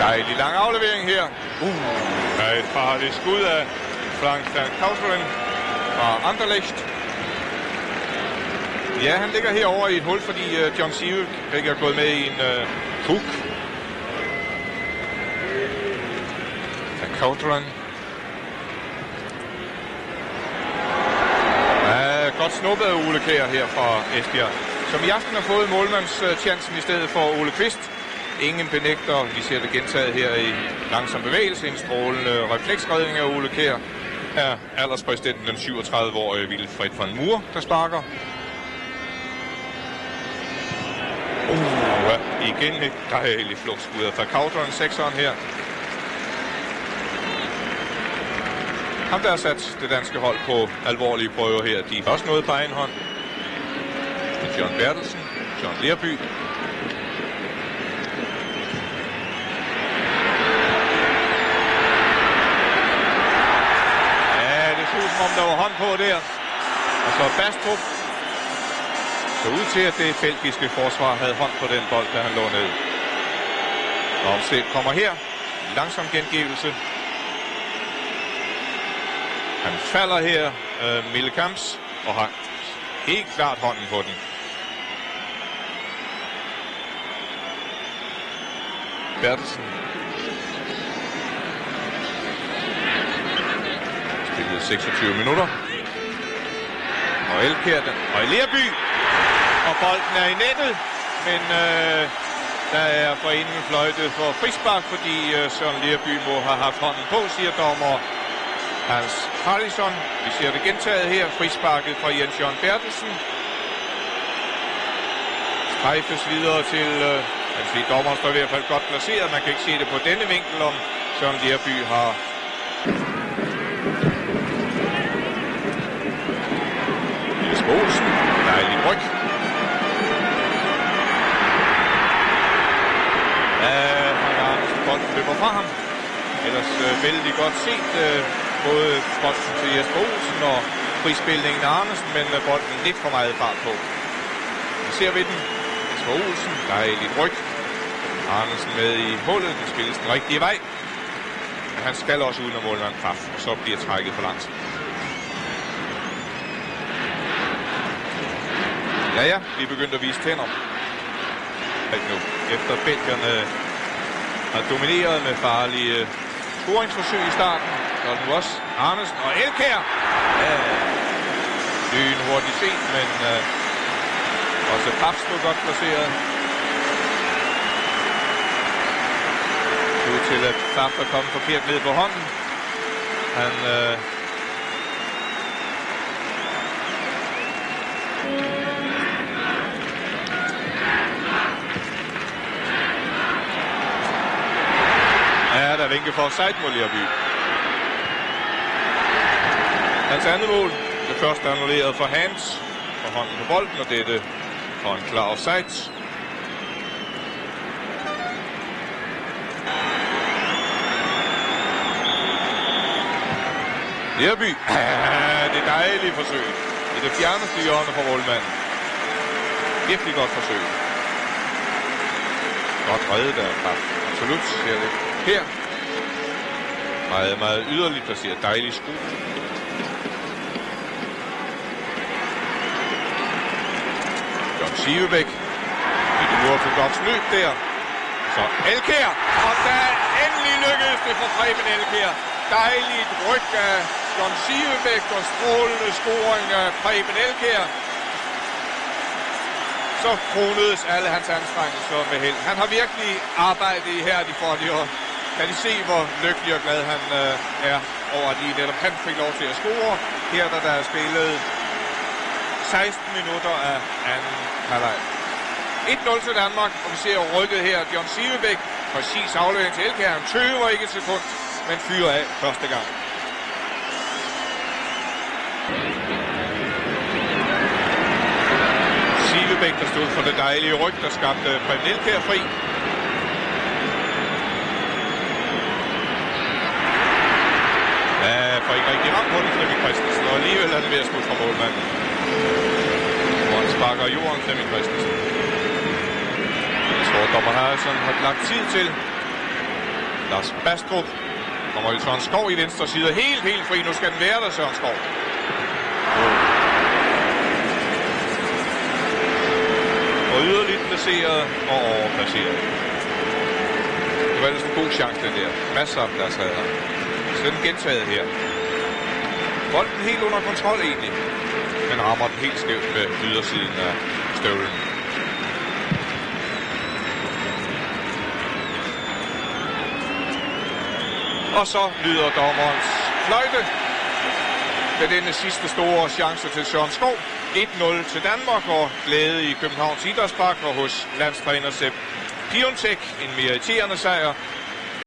Dejlig lang aflevering her. Der er et farligt skud af Frank Vercauteren fra Anderlecht. Ja, han ligger herovre i et hul, fordi John Sivebæk er gået med i en hook. Vercauteren. Ja, godt snuppet af Ole Kjær her fra Esbjerg, som i aften har fået målmandschancen i stedet for Ole Kvist. Ingen benægter. Vi ser det gentaget her i langsom bevægelse. En strålende refleksredning af Ole Kjær. Her alderspræsidenten, den 37-årige Wilfried von Moor, der sparker. Igen et dejligt flugtskud af Vercauteren, sekseren her. Ham der har sat det danske hold på alvorlige prøver her. De er også noget på egen hånd. John Bertelsen, John Lerby. Om der var hånd på der. Og så Bastrup. Så ud til, at det belgiske forsvar havde hånd på den bold, da han lå ned. Og Omstedt kommer her. Langsom gengivelse. Han falder her, Millekamps, og har helt klart hånden på den. Bertelsen. 26 minutter. Og Elkjær, og Lerby. Og bolden er i nettet, men der er foreningen fløjtet for frispark, fordi Søren Lerby må have haft hånden på, siger dommer Hans Haraldsson. Vi ser det gentaget her. Frisparket fra Jens Jørgen Bertelsen. Strejfes videre til, dommeren står i hvert fald godt placeret. Man kan ikke se det på denne vinkel, om Søren Lerby har Olsen, dejlig ryg. Bolden løber fra ham. Ellers vældig godt set. Både bolden til Jesper Olsen og frispilningen af Arnesen, men bolden lidt for meget fart på. Vi ser vi den. Jesper Olsen, dejlig ryg. Arnesen med i hullet. Den spilles den rigtige vej. Men han skal også uden at målmand kraft, og så bliver trækket for langt. Ja, vi er begyndt at vise tænder. Nu, efter belgierne har domineret med farlige scoringsforsøg i starten. Og nu også Arnesen og Elkjær. Lynhurtigt set, men også Paps stod godt placeret. Ud til at Paps er kommet forkert ned på hånden. Han der er vinke for offside mod Lerby. Hans andet mål. Det første annulleret for Hans. For hånden på bolden, og dette for en klar offside. Lerby. Det er dejligt forsøg. Det er det fjerneste hjørne for målmanden. Virkelig godt forsøg. Godt reddet der. Absolut. Ser det her. Meget, meget yderligt placeret. Dejlig skud. John Sivebæk. Et uortodoks løb der. Så Elkjær. Og der endelig lykkedes det for Preben Elkjær. Dejligt ryg af John Sivebæk og strålende scoring af Preben Elkjær. Så kronedes alle hans anstrengelser med held. Han har virkelig arbejdet ihærdigt for det, og kan I se, hvor lykkelig og glad han er over, at lige netop han fik lov til at score. Her der er spillet 16 minutter af anden halvleg. 1-0 til Danmark, og vi ser rykket her. John Sivebæk, præcis aflevering til Elkjær. Han tøver ikke et sekund, men fyrer af første gang. Sivebæk, der stod for det dejlige ryg, der skabte Preben Elkjær fri. Ja, for ikke rigtig ramt på den, Flemming Christensen, og alligevel er det ved at skud fra målmanden. Hvor han sparker jorden, Flemming Christensen. Jeg tror, dommer Haraldsson har lagt tid til. Lars Bastrup. Kommer i Søren Skov i venstre side. Helt fri. Nu skal den være der, Søren Skov. Og yderligt placeret og overplaceret. Det var ellers en god chance, den der. Masser af plads havde han. Så den gentaget her. Bolden helt under kontrol egentlig. Men rammer den helt skævt med ydersiden af støvlen. Og så lyder dommerens fløjte ved denne sidste store chance til Søren Skov. 1-0 til Danmark og glæde i Københavns Idrætspark og hos landstræner Sepp Piontek. En mere irriterende sejr